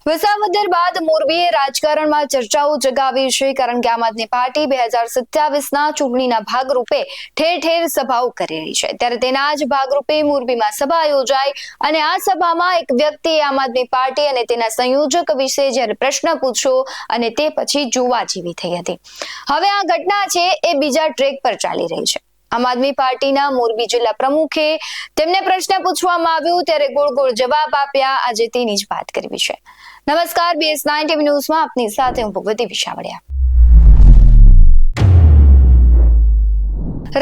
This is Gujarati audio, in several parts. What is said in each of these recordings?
વિસાવદર બાદ મોરબીએ રાજકારણમાં ચર્ચાઓ જગાવી છે, કારણ કે આમ આદમી પાર્ટી 2027ના ચૂંટણીના ભાગરૂપે ઠેર ઠેર સભાઓ કરી રહી છે। ત્યારે તેના જ ભાગરૂપે મોરબીમાં સભા યોજાઈ અને આ સભામાં એક વ્યક્તિએ આમ આદમી પાર્ટી અને તેના સંયોજક વિશે જ્યારે પ્રશ્ન પૂછ્યો અને તે પછી જોવા જેવી થઈ હતી। હવે આ ઘટના છે એ બીજા ટ્રેક પર ચાલી રહી છે। આમ આદમી પાર્ટીના મોરબી જિલ્લા પ્રમુખે તેમને પ્રશ્ન પૂછવામાં આવ્યો ત્યારે ગોળ ગોળ જવાબ આપ્યા। આજે તેની જ વાત કરવી છે। નમસ્કાર, BS9 TV ન્યૂઝમાં આપની સાથે હું ભગવતી વિશાવડિયા।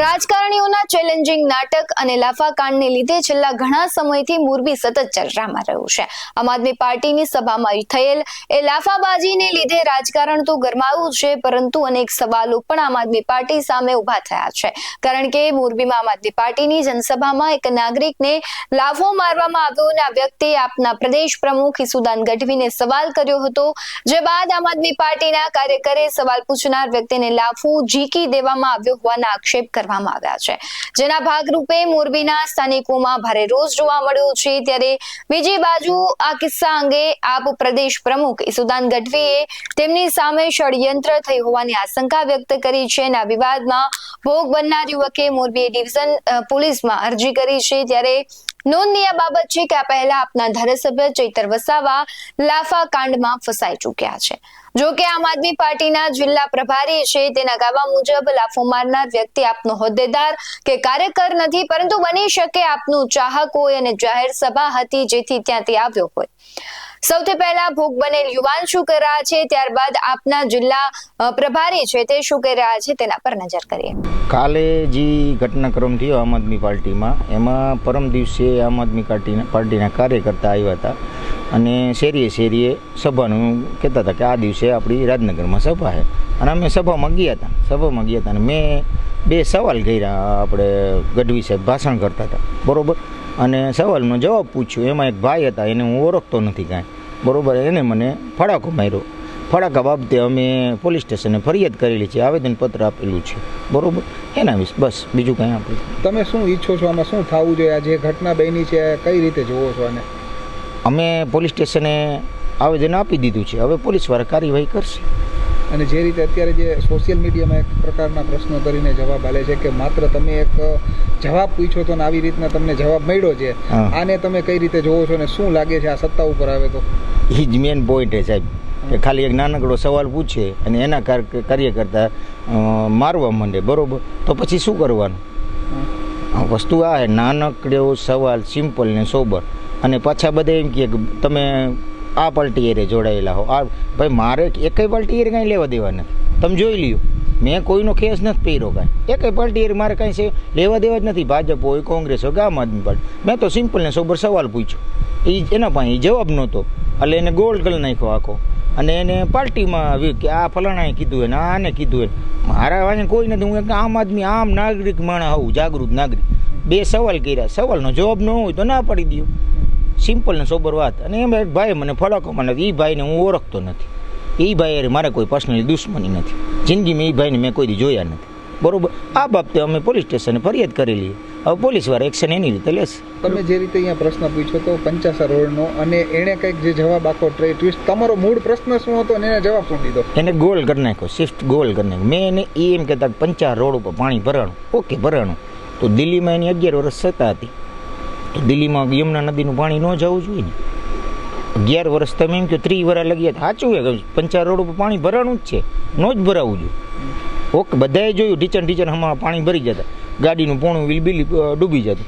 રાજકારણીઓના ચેલેન્જિંગ નાટક અને લાફાકાંડને લીધે છેલ્લા ઘણા સમયથી મોરબી સતત ચર્ચામાં રહ્યું છે। આમ આદમી પાર્ટીની સભામાં થયેલ એ લાફાબાજીને લીધે રાજકારણ તો ગરમાયું છે, પરંતુ અનેક સવાલો પણ આમ આદમી પાર્ટી સામે ઉભા થયા છે, કારણ કે મોરબીમાં આમ આદમી પાર્ટીની જનસભામાં એક નાગરિકને લાફો મારવામાં આવ્યો અને આ વ્યક્તિએ આપના પ્રદેશ પ્રમુખ ઈસુદાન ગઢવીને સવાલ કર્યો હતો, જે બાદ આમ આદમી પાર્ટીના કાર્યકરે સવાલ પૂછનાર વ્યક્તિને લાફો ઝીકી દેવામાં આવ્યો હોવાના આક્ષેપ કરવામાં આવ્યા છે, જેના ભાગરૂપે મોરબીના સ્થાનિકોમાં ભારે રોષ જોવા મળ્યો છે। ત્યારે બીજી બાજુ આ કિસ્સા અંગે આપ પ્રદેશ પ્રમુખ ઈસુદાન ગઢવીએ તેમની સામે ષડયંત્ર થઈ હોવાની આશંકા વ્યક્ત કરી છે અને આ વિવાદમાં ભોગ બનનાર યુવકે મોરબી ડિવિઝન પોલીસમાં અરજી કરી છે। ત્યારે નોંધનીય બાબત છે કે આ પહેલા આપના ધારાસભ્ય ચૈતર વસાવા લાફા કાંડમાં ફસાઈ ચૂક્યા છે। જો કે આમ આદમી પાર્ટીના જિલ્લા પ્રભારી છે તેના કહેવા મુજબ લાફો મારનાર વ્યક્તિ આપનો હોદ્દેદાર કે કાર્યકર નથી, પરંતુ બની શકે આપનું ચાહક હોય અને જાહેર સભા હતી જેથી ત્યાંથી આવ્યો હોય। સૌથી પહેલા ભોગ બનેલ યુવાન શું કરી રહ્યા છે, ત્યારબાદ આપના જિલ્લા પ્રભારી છે તે શું કરી રહ્યા છે તેના પર નજર કરીએ। કાલે જે ઘટનાક્રમ થયો આમ આદમી પાર્ટીમાં, એમાં પરમ દિવસે આમ આદમી પાર્ટીના કાર્યકર્તા આવ્યા હતા અને શેરીએ સભાનું કહેતા હતા કે આ દિવસે આપણી રાજનગરમાં સભા છે અને અમે સભામાં ગયા હતા અને મેં બે સવાલ કર્યા। આપણે ગઢવી સાહેબ ભાષણ કરતા હતા, બરાબર, અને સવાલનો જવાબ પૂછ્યો। એમાં એક ભાઈ હતા, એને હું ઓળખતો નથી કાંઈ, બરાબર, એને મને ફડાકો માર્યો। ફડાકા બાબતે અમે પોલીસ સ્ટેશને ફરિયાદ કરેલી છે, આવેદનપત્ર આપેલું છે, બરાબર, એના વિશે બસ, બીજું કંઈ આપણે। તમે શું ઈચ્છો છો, આમાં શું થવું જોઈએ? આ જે ઘટના બની છે કઈ રીતે જોવો છો આને? અમે પોલીસ સ્ટેશને આવેદન આપી દીધું છે, હવે પોલીસવાળા કાર્યવાહી કરશે। અને જે રીતે અત્યારે જે સોશિયલ મીડિયામાં એક પ્રકારના પ્રશ્નો કરીને જવાબ આલે છે કે માત્ર તમે એક જવાબ પૂછ્યો તો ને આવી રીતના તમને જવાબ મળ્યો છે, આને તમે કઈ રીતે જોવો છો ને શું લાગે છે આ સત્તા ઉપર આવે તો? એ જ મેન પોઈન્ટ છે સાહેબ, કે ખાલી એક નાનકડો સવાલ પૂછે અને એના કાર્યકર્તા મારવા માંડે, બરાબર, તો પછી શું કરવાનું? વસ્તુ આ છે, નાનકડો સવાલ, સિમ્પલ ને સોબર, અને પાછા બધા એમ કહે કે તમે આ પાર્ટી એરે જોડાયેલા હો। આ ભાઈ, મારે એકેય પાર્ટી એરે કાંઈ લેવા દેવા નથી, તમે જોઈ લ્યો, મેં કોઈનો કેસ નથી પહેર્યો કાંઈ, એકેય પાર્ટી એરે મારે કાંઈ છે લેવા દેવા જ નથી, ભાજપ હોય, કોંગ્રેસ હોય કે આમ આદમી પાર્ટી। મેં તો સિમ્પલ ને સોબર સવાલ પૂછ્યો, એના પાસે જવાબ નહોતો, એટલે એને ગોળ કરી નાખ્યો આખો, અને એને પાર્ટીમાં કે આ ફલાણાએ કીધું એને, આને કીધું એને, મારા વાંચે કોઈ નથી, હું એક આમ આદમી, આમ નાગરિક માણસ હોઉં, જાગૃત નાગરિક। બે સવાલ કર્યા, સવાલનો જવાબ ન હોય તો ના પાડી દો, સિમ્પલ ને સોબર વાત। અને એમ એક ભાઈ મને ફડાકો મને, એ ભાઈને હું ઓળખતો નથી, એ ભાઈ અરે મારે કોઈ પર્સનલી દુશ્મની નથી, જિંદગીમાં એ ભાઈને મેં કોઈ દી જોયા નથી, બરાબર। આ બાબતે અમે પોલીસ સ્ટેશને ફરિયાદ કરેલી, હવે પોલીસવાળા એક્શન એની રીતે લેશે। તમે જે રીતે અહીંયા પ્રશ્ન પૂછ્યો તો પંચાસર રોડનો, અને એણે કંઈક જે જવાબ આખો ટ્વિસ્ટ, તમારો મૂળ પ્રશ્ન શું હતો અને એને જવાબ શું દીધો? એને ગોલ કરી નાખ્યો, શિફ્ટ ગોલ કરી નાખ્યો। મેં એને એમ કહેતા પંચાસર રોડ ઉપર પાણી ભરાણું, ઓકે ભરાણું, તો દિલ્હીમાં એની 11 વર્ષ સત્તા હતી, તો દિલ્હીમાં યમુના નદીનું પાણી ન જવું જોઈએ ને, 11 વર્ષ તમે એમ કહો 30 વર્ષ લગી સાચું છે, પંચાયત રોડ ઉપર પાણી ભરાણું જ છે, ન જ ભરાવવું જોઈએ, ઓકે, બધાએ જોયું, ટીચર હમણાં પાણી ભરી જતા, ગાડીનું પોણું બિલ ડૂબી જતું,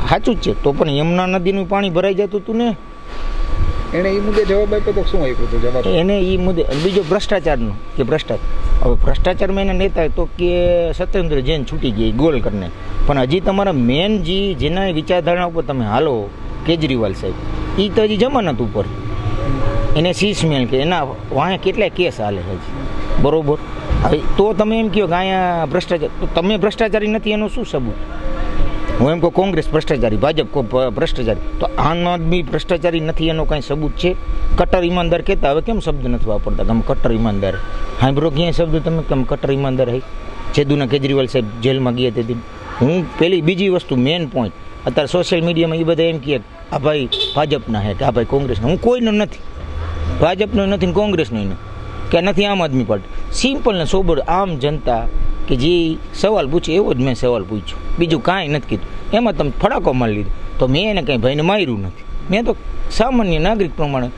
સાચું જ છે, તો પણ યમુના નદીનું પાણી ભરાઈ જતું હતું ને, એને એ મુદ્દે જવાબ આપ્યો તો શું આપ્યું હતું જવાબ? એને એ મુદ્દે બીજો ભ્રષ્ટાચારનો, કે ભ્રષ્ટાચાર, હવે ભ્રષ્ટાચારમાં એના નેતા તો કે સત્યેન્દ્ર જૈન છૂટી ગઈ ગોલ કરીને, પણ હજી તમારા મેન જેના વિચારધારણા ઉપર તમે હાલો, કેજરીવાલ સાહેબ, એ તો હજી જમાનત ઉપર, એને સીસમેલ કે એના વાંહે કેટલાય કેસ હાલે હજી, બરાબર। હવે તો તમે એમ કહો કે અહીંયા ભ્રષ્ટાચાર, તો તમે ભ્રષ્ટાચારી નથી એનું શું સબૂત? હું એમ કહું કોંગ્રેસ ભ્રષ્ટાચારી, ભાજપ ભ્રષ્ટાચારી, તો આમ આદમી ભ્રષ્ટાચારી નથી એનો કાંઈ સબૂત છે? કટ્ટર ઈમાનદાર કહેતા, હવે કેમ શબ્દ નથી વાપરતા તમે કટ્ટર ઈમાનદાર? સાંભળો ક્યાંય શબ્દ તમે કેમ કટ્ટર ઈમાનદાર હે? જેદુના કેજરીવાલ સાહેબ જેલમાં ગયા તેથી હું પેલી બીજી વસ્તુ મેન પોઈન્ટ, અત્યારે સોશિયલ મીડિયામાં એ બધા એમ કહે આ ભાઈ ભાજપના હે કે આ ભાઈ કોંગ્રેસના, હું કોઈનો નથી, ભાજપનો નથી ને કોંગ્રેસનો નથી કે નથી આમ આદમી પાર્ટી. સિમ્પલ ને સોબર આમ જનતા કે જે સવાલ પૂછે એવો જ મેં સવાલ પૂછ્યો, બીજું કાંઈ નથી કીધું. એમાં તમે ફડાકો મારી લીધો તો મેં એને કંઈ ભાઈને માર્યું નથી. મેં તો સામાન્ય નાગરિક પ્રમાણે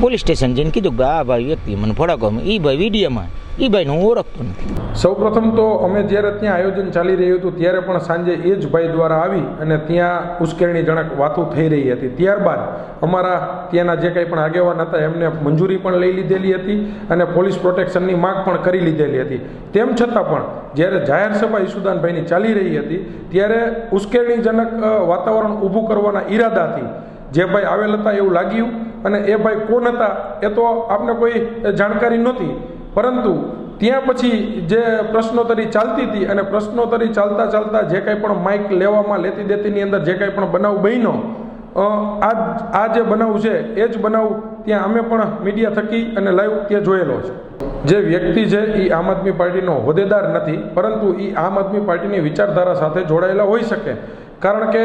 પોલીસ સ્ટેશન જઈને કીધું કે આ ભાઈ વ્યક્તિ મને ફડાકો, એ ભાઈ વિડીયોમાં એ ભાઈને હું ઓળખતો નથી. સૌપ્રથમ તો અમે જ્યારે ત્યાં આયોજન ચાલી રહ્યું હતું ત્યારે પણ સાંજે એ જ ભાઈ દ્વારા આવી અને ત્યાં ઉશ્કેરણીજનક વાતો થઈ રહી હતી. ત્યારબાદ અમારા ત્યાંના જે કંઈ પણ આગેવાન હતા એમને મંજૂરી પણ લઈ લીધેલી હતી અને પોલીસ પ્રોટેક્શનની માગ પણ કરી લીધેલી હતી. તેમ છતાં પણ જ્યારે જાહેર સભા ઈસુદાનભાઈની ચાલી રહી હતી ત્યારે ઉશ્કેરણીજનક વાતાવરણ ઊભું કરવાના ઈરાદાથી જે ભાઈ આવેલ હતા એવું લાગ્યું. અને એ ભાઈ કોણ હતા એ તો આપને કોઈ જાણકારી નહોતી, પરંતુ ત્યાં પછી જે પ્રશ્નોત્તરી ચાલતી હતી અને પ્રશ્નોત્તરી ચાલતા ચાલતા જે કંઈ પણ માઇક લેવામાં લેતી દેતીની અંદર જે કંઈ પણ બનાવ બન્યો, આ જે બનાવ છે એ જ બનાવ ત્યાં અમે પણ મીડિયા થકી અને લાઈવ ત્યાં જોયેલો છે. જે વ્યક્તિ છે એ આમ આદમી પાર્ટીનો હોદ્દેદાર નથી, પરંતુ એ આમ આદમી પાર્ટીની વિચારધારા સાથે જોડાયેલા હોઈ શકે. કારણ કે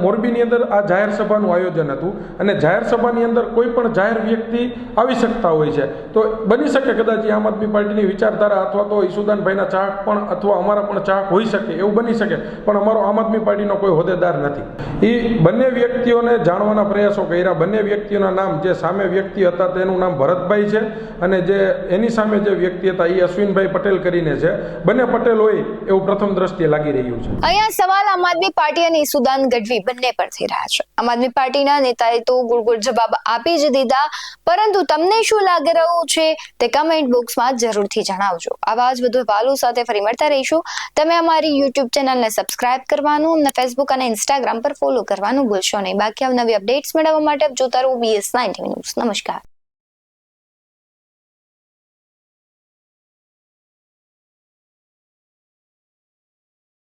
મોરબીની અંદર આ જાહેર સભાનું આયોજન હતું અને જાહેર સભાની અંદર કોઈ પણ જાહેર વ્યક્તિ આવી શકતા હોય છે. તો બની શકે કદાચ આમ આદમી પાર્ટીની વિચારધારા અથવા તો ઈસુદાનભાઈના ચાહક પણ અથવા અમારા પણ ચાહક હોઈ શકે, એવું બની શકે. પણ અમારો આમ આદમી પાર્ટીનો કોઈ હોદ્દેદાર નથી. એ બંને વ્યક્તિઓને જાણવાના પ્રયાસો કર્યા. બંને વ્યક્તિઓના નામ, જે સામે વ્યક્તિ હતા તેનું નામ ભરતભાઈ છે અને જે એની સામે જે વ્યક્તિ હતા એ અશ્વિનભાઈ પટેલ કરીને છે. બંને પટેલ હોય એવું પ્રથમ દ્રષ્ટિએ લાગી રહ્યું છે. અહીંયા સવાલ આમ આદમી પાર્ટી અને ઈસુદાન ગઢવી બંને પર થઈ રહ્યા છે. આમ આદમી પાર્ટીના નેતાએ તો ગુળગુળ જવાબ આપી જ દીધા, પરંતુ તમને શું લાગી રહ્યું છે તે કમેન્ટ બોક્સમાં જરૂરથી જણાવજો. આવા જ વધુ અહેવાલો સાથે ફરી મળતા રહીશું. તમે અમારી યુટ્યુબ ચેનલને સબસ્ક્રાઇબ કરવાનું, અમને ફેસબુક અને ઇન્સ્ટાગ્રામ પર ફોલો કરવાનું ભૂલશો નહીં. બાકી નવી અપડેટ્સ મેળવવા માટે જોતા રહો BS9 ન્યૂઝ. નમસ્કાર.